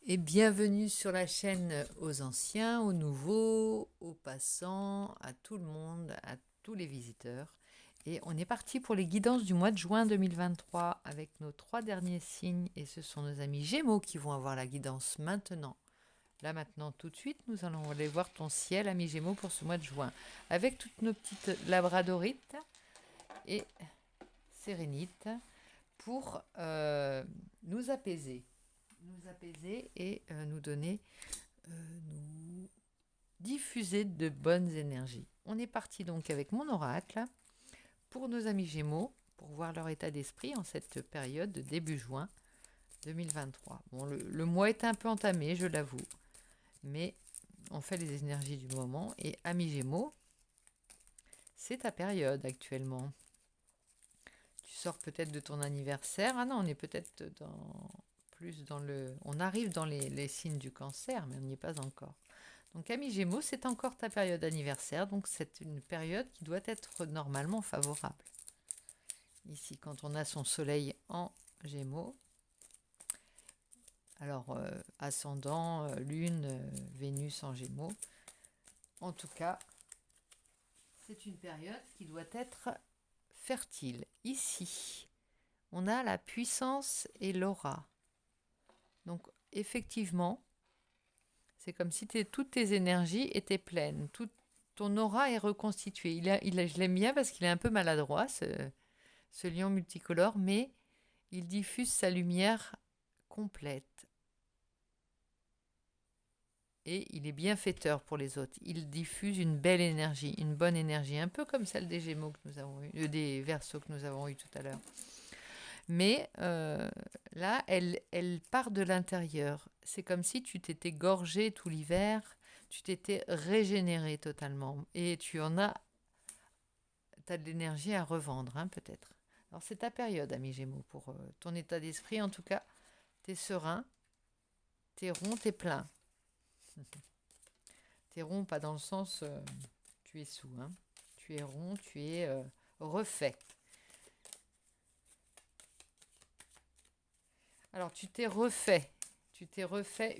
Et bienvenue sur la chaîne aux anciens, aux nouveaux, aux passants, à tout le monde, à tous les visiteurs. Et on est parti pour les guidances du mois de juin 2023 avec nos 3 derniers signes. Et ce sont nos amis Gémeaux qui vont avoir la guidance maintenant. Là maintenant, tout de suite, nous allons aller voir ton ciel, ami Gémeaux, pour ce mois de juin. Avec toutes nos petites labradorites et sérénites pour nous apaiser et nous diffuser de bonnes énergies. On est parti donc avec mon oracle pour nos amis Gémeaux, pour voir leur état d'esprit en cette période de début juin 2023. Bon, le mois est un peu entamé, je l'avoue, mais on fait les énergies du moment. Et amis Gémeaux, c'est ta période actuellement. Tu sors peut-être de ton anniversaire. Ah non, on est peut-être dans le... On arrive dans les signes du cancer, mais on n'y est pas encore. Donc, ami Gémeaux, c'est encore ta période anniversaire, donc c'est une période qui doit être normalement favorable. Ici, quand on a son soleil en Gémeaux, alors ascendant, lune, Vénus en Gémeaux, en tout cas, c'est une période qui doit être fertile. Ici, on a la puissance et l'aura. Donc, effectivement, c'est comme si toutes tes énergies étaient pleines. Toute ton aura est reconstituée. Je l'aime bien parce qu'il est un peu maladroit, ce lion multicolore, mais il diffuse sa lumière complète. Et il est bienfaiteur pour les autres. Il diffuse une belle énergie, une bonne énergie, un peu comme celle des Gémeaux que nous avons eu, des Verseaux que nous avons eu tout à l'heure. Mais là, elle part de l'intérieur. C'est comme si tu t'étais gorgé tout l'hiver, tu t'étais régénéré totalement. Et tu as de l'énergie à revendre, hein, peut-être. Alors c'est ta période, ami Gémeaux, pour ton état d'esprit. En tout cas, t'es serein, t'es rond, t'es plein. T'es rond, pas dans le sens tu es sous. Hein. Tu es rond, tu es refait. Alors tu t'es refait. Tu t'es refait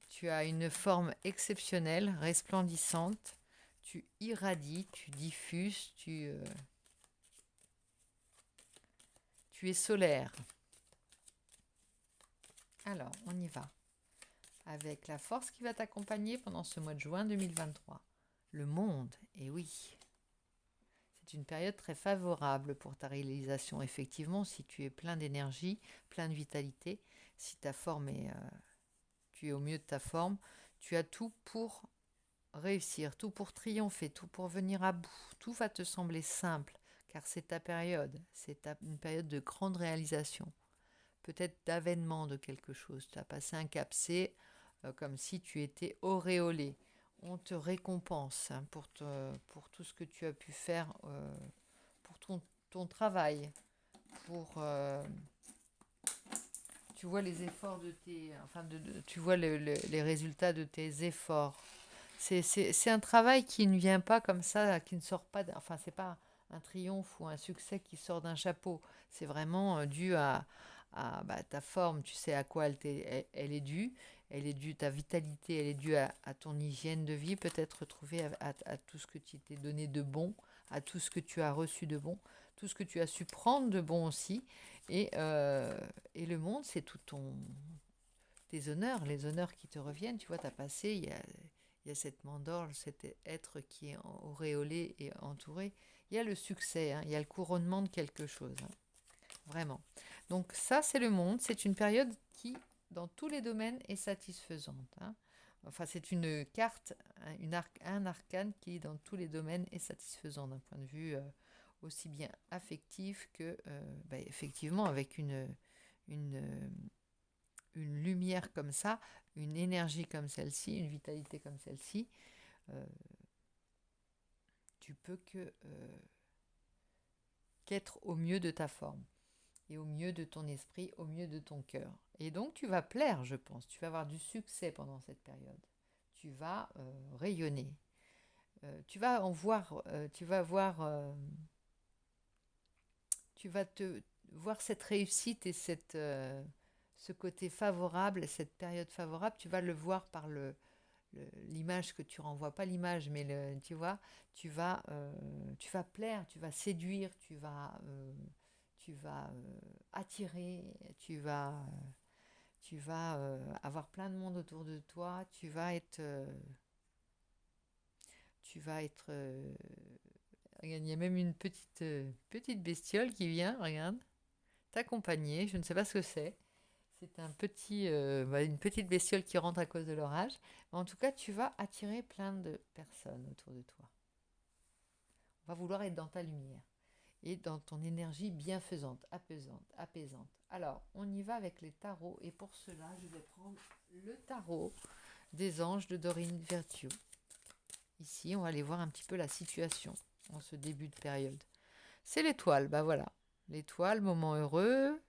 tu as une forme exceptionnelle, resplendissante. Tu irradies, tu diffuses, tu es solaire. Alors, on y va. Avec la force qui va t'accompagner pendant ce mois de juin 2023. Le monde, et oui, c'est une période très favorable pour ta réalisation. Effectivement, si tu es plein d'énergie, plein de vitalité, si ta forme tu es au mieux de ta forme, tu as tout pour réussir, tout pour triompher, tout pour venir à bout. Tout va te sembler simple, car c'est ta période. Une période de grande réalisation, peut-être d'avènement de quelque chose. Tu as passé un cap, c'est comme si tu étais auréolé. On te récompense, hein, pour tout ce que tu as pu faire, pour ton travail, pour tu vois les efforts de tes, enfin tu vois les résultats de tes efforts. C'est un travail qui ne vient pas comme ça, qui ne sort pas, enfin c'est pas un triomphe ou un succès qui sort d'un chapeau. C'est vraiment dû à ta forme, tu sais à quoi elle est due. Elle est due, ta vitalité, elle est due à ton hygiène de vie, peut-être retrouvée à tout ce que tu t'es donné de bon, à tout ce que tu as reçu de bon, tout ce que tu as su prendre de bon aussi. Et le monde, c'est tes honneurs, les honneurs qui te reviennent. Tu vois, tu as passé, il y a cette mandorle, cet être qui est auréolé et entouré. Il y a le succès, hein, il y a le couronnement de quelque chose. Hein, vraiment. Donc ça, c'est le monde. C'est une période qui, dans tous les domaines, est satisfaisante. Hein. Enfin, c'est une carte, un arcane qui, dans tous les domaines, est satisfaisant d'un point de vue aussi bien affectif que, effectivement, avec une, une lumière comme ça, une énergie comme celle-ci, une vitalité comme celle-ci, euh, tu peux qu'être au mieux de ta forme et au mieux de ton esprit, au mieux de ton cœur. Et donc tu vas plaire, je pense. Tu vas avoir du succès pendant cette période. Tu vas rayonner. Tu vas en voir, tu vas te voir cette réussite et ce côté favorable, cette période favorable, tu vas le voir par l'image que tu renvoies, pas l'image, mais tu vois, tu vas plaire, tu vas séduire, tu vas attirer, tu vas avoir plein de monde autour de toi, tu vas être, regarde, il y a même une petite bestiole qui vient, regarde, t'accompagner, je ne sais pas ce que c'est. C'est une petite bestiole qui rentre à cause de l'orage. Mais en tout cas, tu vas attirer plein de personnes autour de toi. On va vouloir être dans ta lumière et dans ton énergie bienfaisante, apaisante. Alors, on y va avec les tarots. Et pour cela, je vais prendre le tarot des anges de Dorine Virtue. Ici, on va aller voir un petit peu la situation en ce début de période. C'est l'étoile, bah voilà. L'étoile, moment heureux,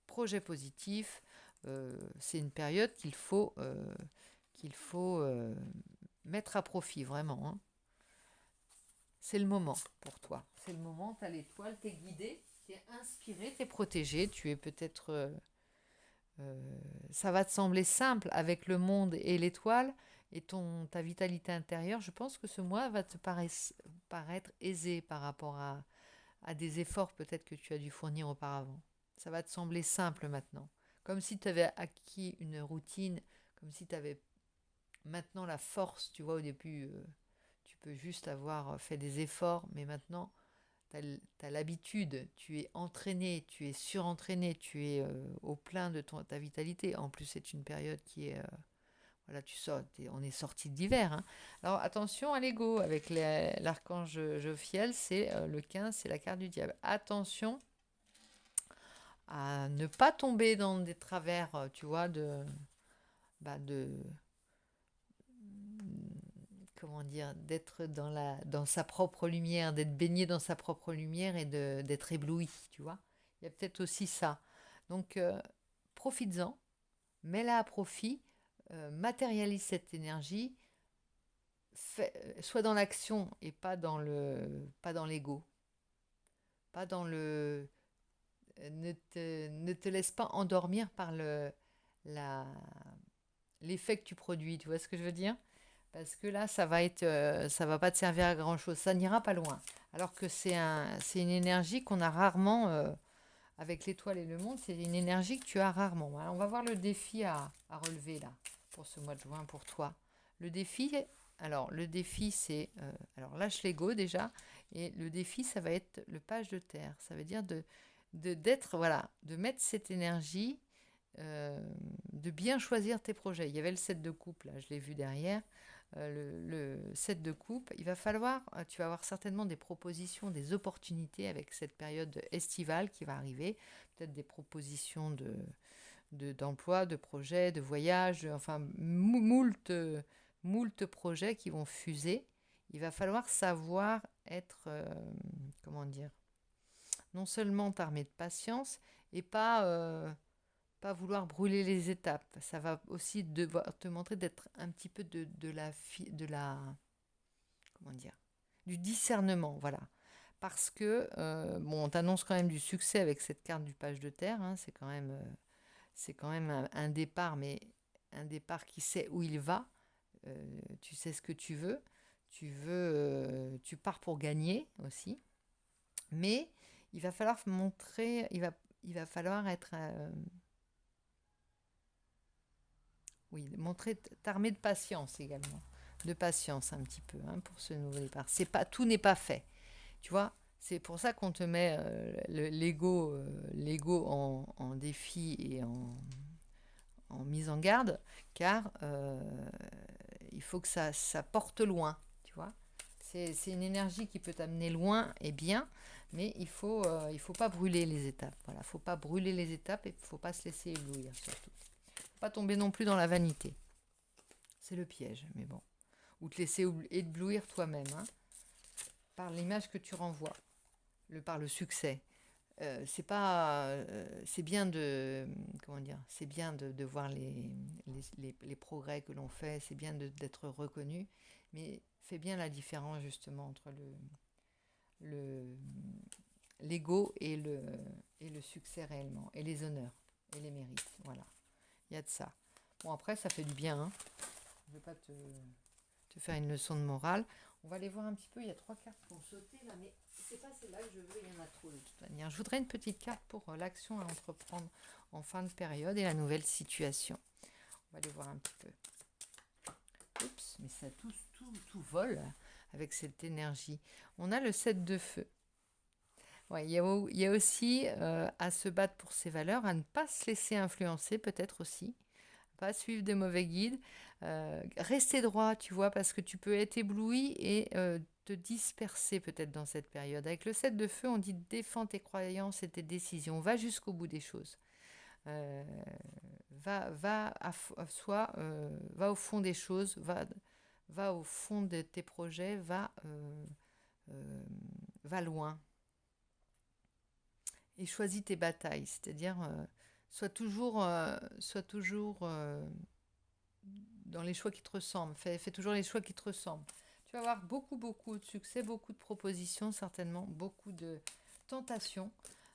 projet positif. C'est une période qu'il faut mettre à profit, vraiment. Hein. C'est le moment pour toi. C'est le moment, tu as l'étoile, tu es guidé, tu es inspiré, tu es protégé. Tu es peut-être... ça va te sembler simple avec le monde et l'étoile et ta vitalité intérieure. Je pense que ce mois va te paraître aisé par rapport à des efforts peut-être que tu as dû fournir auparavant. Ça va te sembler simple maintenant. Comme si tu avais acquis une routine, comme si tu avais maintenant la force, tu vois, au début, tu peux juste avoir fait des efforts, mais maintenant, tu as l'habitude, tu es entraîné, tu es surentraîné, tu es au plein de ta vitalité. En plus, c'est une période qui est... voilà, on est sorti de l'hiver. Hein. Alors attention à l'ego, avec l'archange Jophiel, c'est le 15, c'est la carte du diable. Attention à ne pas tomber dans des travers, tu vois, de comment dire, d'être dans sa propre lumière, d'être baigné dans sa propre lumière et d'être ébloui, tu vois. Il y a peut-être aussi ça. Donc, profites-en, mets-la à profit, matérialise cette énergie, sois dans l'action et pas dans l'ego, pas dans le, ne te laisse pas endormir par l'effet que tu produis. Tu vois ce que je veux dire? Parce que là, ça va pas te servir à grand chose. Ça n'ira pas loin. Alors que c'est une énergie qu'on a rarement avec l'étoile et le monde. C'est une énergie que tu as rarement. Alors, on va voir le défi à relever là pour ce mois de juin pour toi. Le défi, le défi c'est alors lâche l'ego déjà et le défi ça va être le page de terre. Ça veut dire d'être voilà, de mettre cette énergie, de bien choisir tes projets. Il y avait le set de coupe là, je l'ai vu derrière. Le set de coupe, il va falloir, tu vas avoir certainement des propositions, des opportunités avec cette période estivale qui va arriver, peut-être des propositions d'emploi, de projets, de voyages, enfin moult projets qui vont fuser. Il va falloir savoir être, comment dire, non seulement t'armer de patience et pas vouloir brûler les étapes. Ça va aussi devoir te montrer d'être un petit peu comment dire, du discernement, voilà. Parce que, bon, on t'annonce quand même du succès avec cette carte du page de terre, hein, c'est quand même un départ, mais un départ qui sait où il va, tu sais ce que tu pars pour gagner aussi, mais il va falloir montrer, il va falloir être... oui, montrer, t'armer de patience également. De patience un petit peu hein, pour ce nouveau départ. Tout n'est pas fait. Tu vois, c'est pour ça qu'on te met l'ego en défi et en mise en garde, car il faut que ça porte loin. Tu vois, c'est une énergie qui peut t'amener loin et bien, mais il faut pas brûler les étapes. Voilà, faut pas brûler les étapes et faut pas se laisser éblouir surtout. Pas tomber non plus dans la vanité. C'est le piège, mais bon. Ou te laisser éblouir toi-même, hein, par l'image que tu renvoies, par le succès. C'est bien de, comment dire, c'est bien de voir les progrès que l'on fait, c'est bien d'être reconnu, mais fais bien la différence justement entre le, l'ego et le succès réellement, et les honneurs, et les mérites, voilà. y a de ça. Bon, après, ça fait du bien, hein. Je ne vais pas te faire une leçon de morale. On va aller voir un petit peu. Il y a 3 cartes qui ont sauté là, mais c'est pas celle-là que je veux. Il y en a trop de toute manière. Je voudrais une petite carte pour l'action à entreprendre en fin de période et la nouvelle situation. On va aller voir un petit peu. Oups, mais ça tout vole avec cette énergie. On a le 7 de feu. Ouais, il y a aussi à se battre pour ses valeurs, à ne pas se laisser influencer peut-être aussi, pas suivre des mauvais guides, rester droit, tu vois, parce que tu peux être ébloui et te disperser peut-être dans cette période. Avec le 7 de feu, on dit défends tes croyances et tes décisions, va jusqu'au bout des choses. Euh, va au fond des choses, va au fond de tes projets, va loin. Et choisis tes batailles, c'est-à-dire sois toujours dans les choix qui te ressemblent, fais toujours les choix qui te ressemblent. Tu vas avoir beaucoup de succès, beaucoup de propositions certainement, beaucoup de tentations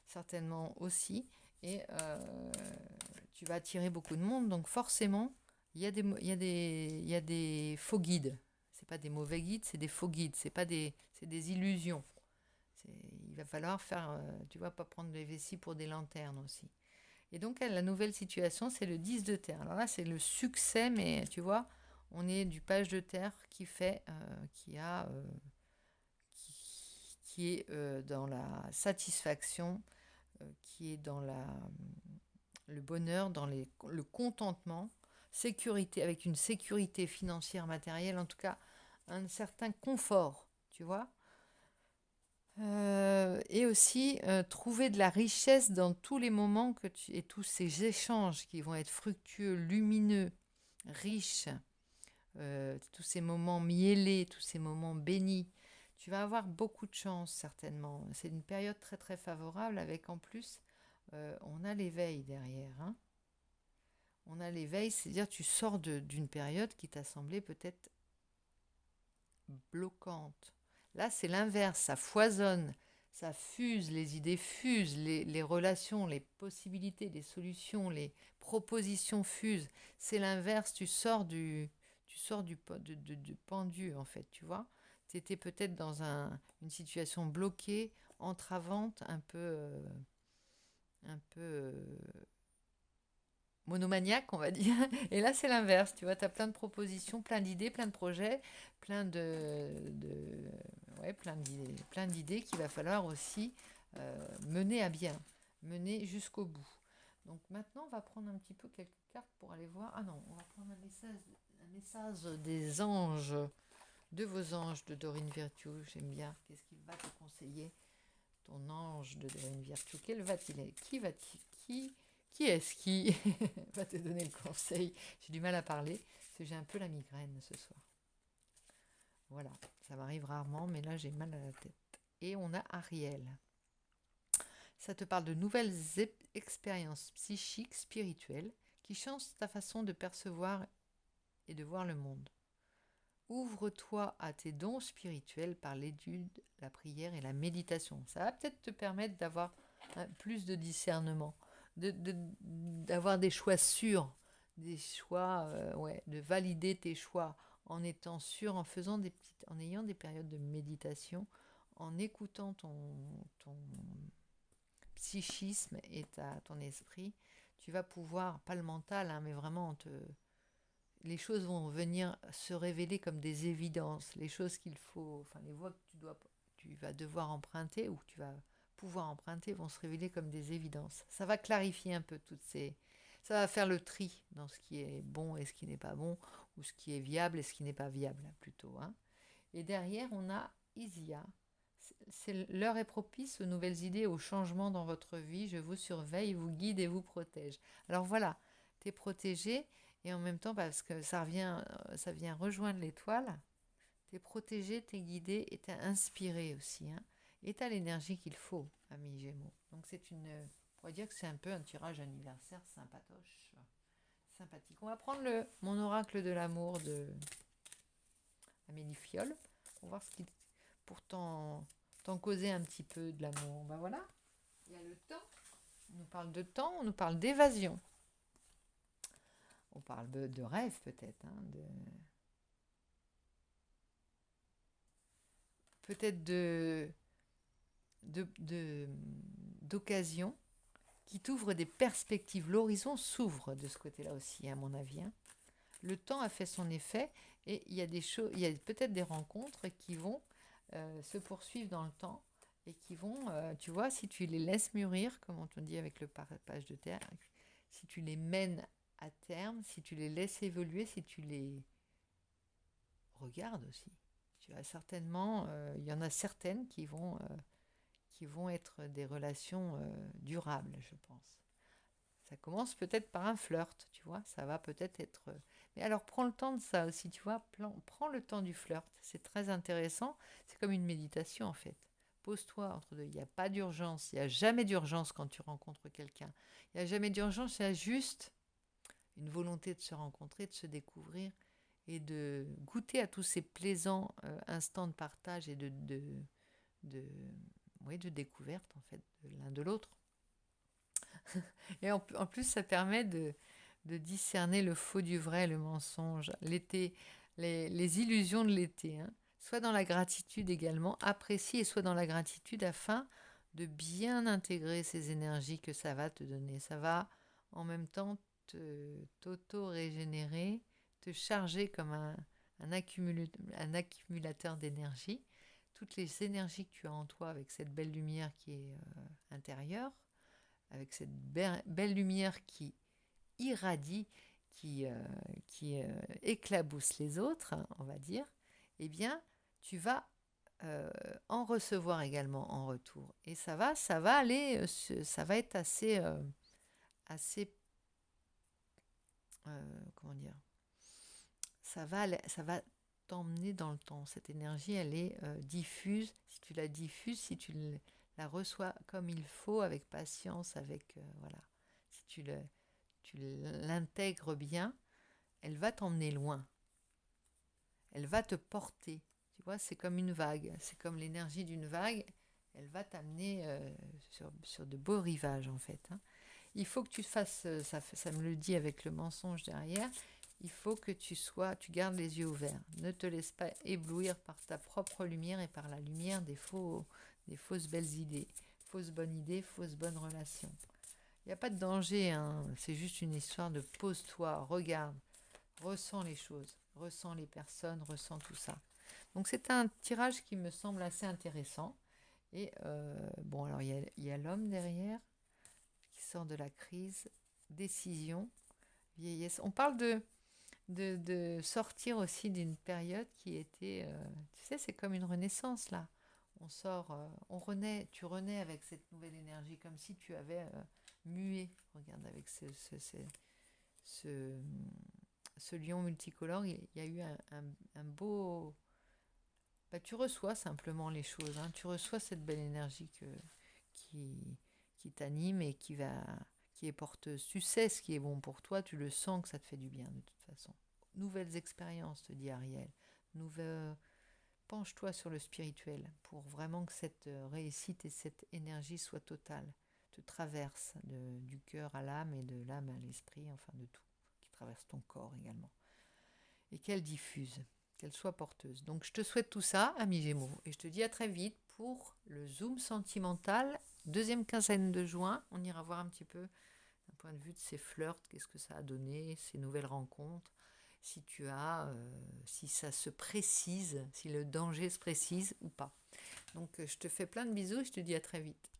certainement aussi, et tu vas attirer beaucoup de monde, donc forcément il y a des faux guides. C'est pas des mauvais guides, c'est des faux guides, c'est des illusions. Il va falloir faire, tu vois, pas prendre les vessies pour des lanternes aussi. Et donc, la nouvelle situation, c'est le 10 de terre. Alors là, c'est le succès, mais tu vois, on est du page de terre qui fait, qui est dans la satisfaction, qui est dans le bonheur, dans le contentement, sécurité, avec une sécurité financière, matérielle, en tout cas, un certain confort, tu vois. Et aussi trouver de la richesse dans tous les moments et tous ces échanges qui vont être fructueux, lumineux, riches, tous ces moments miellés, tous ces moments bénis. Tu vas avoir beaucoup de chance certainement. C'est une période très très favorable avec en plus, on a l'éveil derrière, hein. On a l'éveil, c'est-à-dire tu sors d'une période qui t'a semblé peut-être bloquante. Là, c'est l'inverse, ça foisonne, ça fuse, les idées fusent, les relations, les possibilités, les solutions, les propositions fusent. C'est l'inverse, tu sors du pendu, en fait, tu vois. Tu étais peut-être dans une situation bloquée, entravante, un peu monomaniaque, on va dire. Et là, c'est l'inverse. Tu vois, tu as plein de propositions, plein d'idées, plein de projets, ouais, plein d'idées qu'il va falloir aussi mener à bien, mener jusqu'au bout. Donc maintenant, on va prendre un petit peu quelques cartes pour aller voir. Ah non, on va prendre un message des anges, de vos anges de Dorine Virtue. J'aime bien. Qu'est-ce qu'il va te conseiller, ton ange de Dorine Virtue? Quel va-t-il être? Qui est-ce qui va te donner le conseil? J'ai du mal à parler parce que j'ai un peu la migraine ce soir. Voilà, ça m'arrive rarement, mais là j'ai mal à la tête. Et on a Ariel. Ça te parle de nouvelles expériences psychiques, spirituelles, qui changent ta façon de percevoir et de voir le monde. Ouvre-toi à tes dons spirituels par l'étude, la prière et la méditation. Ça va peut-être te permettre d'avoir plus de discernement, d'avoir des choix sûrs, des choix, ouais, de valider tes choix en étant sûr, en ayant des périodes de méditation, en écoutant ton psychisme et ton esprit. Tu vas pouvoir, pas le mental, hein, mais vraiment les choses vont venir se révéler comme des évidences, les choses qu'il faut, enfin les voies que tu vas devoir emprunter ou que tu vas pouvoir emprunter vont se révéler comme des évidences. Ça va clarifier un peu ça va faire le tri dans ce qui est bon et ce qui n'est pas bon, ou ce qui est viable et ce qui n'est pas viable plutôt, hein. Et derrière, on a Isia. L'heure est propice aux nouvelles idées, aux changements dans votre vie. Je vous surveille, vous guide et vous protège. Alors voilà, tu es protégé et en même temps, parce que ça vient rejoindre l'étoile, tu es protégé, tu es guidé et tu es inspiré aussi, hein. Et tu as l'énergie qu'il faut, ami Gémeaux. Donc on pourrait dire que c'est un peu un tirage anniversaire sympatoche, sympathique. On va prendre mon oracle de l'amour de Amélie Fiole pour voir pour t'en causer un petit peu de l'amour. Ben voilà, il y a le temps. On nous parle de temps, on nous parle d'évasion. On parle de rêve peut-être, hein, peut-être d'occasion qui t'ouvre des perspectives. L'horizon s'ouvre de ce côté-là aussi, à mon avis, hein. Le temps a fait son effet et il y a des choses, il y a peut-être des rencontres qui vont se poursuivre dans le temps et qui vont, tu vois, si tu les laisses mûrir, comme on te dit avec le parapage de terre, si tu les mènes à terme, si tu les laisses évoluer, si tu les regardes aussi, tu as certainement, il y en a certaines qui vont être des relations durables, je pense. Ça commence peut-être par un flirt, tu vois, ça va peut-être être... Mais alors prends le temps de ça aussi, tu vois, prends le temps du flirt, c'est très intéressant, c'est comme une méditation en fait. Pose-toi entre deux, il n'y a pas d'urgence, il n'y a jamais d'urgence quand tu rencontres quelqu'un. Il n'y a jamais d'urgence, il y a juste une volonté de se rencontrer, de se découvrir et de goûter à tous ces plaisants instants de partage et de, oui, de découverte en fait, de l'un de l'autre. Et en plus, ça permet de discerner le faux du vrai, le mensonge, l'été, les illusions de l'été, hein. Soit dans la gratitude également, apprécier, et soit dans la gratitude afin de bien intégrer ces énergies que ça va te donner. Ça va en même temps t'auto-régénérer, te charger comme un accumulateur d'énergie. Toutes les énergies que tu as en toi avec cette belle lumière qui est intérieure, avec cette belle lumière qui irradie, qui éclabousse les autres, hein, on va dire, eh bien, tu vas en recevoir également en retour. Et ça va aller, ça va être assez, comment dire, ça va t'emmener dans le temps. Cette énergie, elle est diffuse. Si tu la diffuses, si tu la reçois comme il faut, avec patience, avec voilà, si tu l'intègres bien, elle va t'emmener loin. Elle va te porter. Tu vois, c'est comme une vague. C'est comme l'énergie d'une vague. Elle va t'amener sur de beaux rivages, en fait, hein. Il faut que tu fasses, ça me le dit avec le mensonge derrière, il faut que tu gardes les yeux ouverts. Ne te laisse pas éblouir par ta propre lumière et par la lumière des fausses belles idées. Fausses bonnes idées, fausses bonnes relations. Il n'y a pas de danger, hein. C'est juste une histoire de pose-toi, regarde, ressens les choses, ressens les personnes, ressens tout ça. Donc c'est un tirage qui me semble assez intéressant. Et bon, alors il y a l'homme derrière qui sort de la crise, décision, vieillesse. On parle de sortir aussi d'une période qui était, tu sais, c'est comme une renaissance là. On sort, tu renais avec cette nouvelle énergie, comme si tu avais mué. Regarde, avec ce, ce lion multicolore, il y a eu un beau... Bah, tu reçois simplement les choses, hein. Tu reçois cette belle énergie qui t'anime et qui est porteuse. Tu sais ce qui est bon pour toi, tu le sens que ça te fait du bien de toute façon. Nouvelles expériences, te dit Ariel. Penche-toi sur le spirituel pour vraiment que cette réussite et cette énergie soient totales, te traversent du cœur à l'âme et de l'âme à l'esprit, enfin de tout, qui traverse ton corps également. Et qu'elle diffuse, qu'elle soit porteuse. Donc je te souhaite tout ça, ami Gémeaux, et je te dis à très vite pour le Zoom sentimental, deuxième quinzaine de juin. On ira voir un petit peu d'un point de vue de ces flirts, qu'est-ce que ça a donné, ces nouvelles rencontres, si ça se précise, si le danger se précise ou pas. Donc je te fais plein de bisous et je te dis à très vite.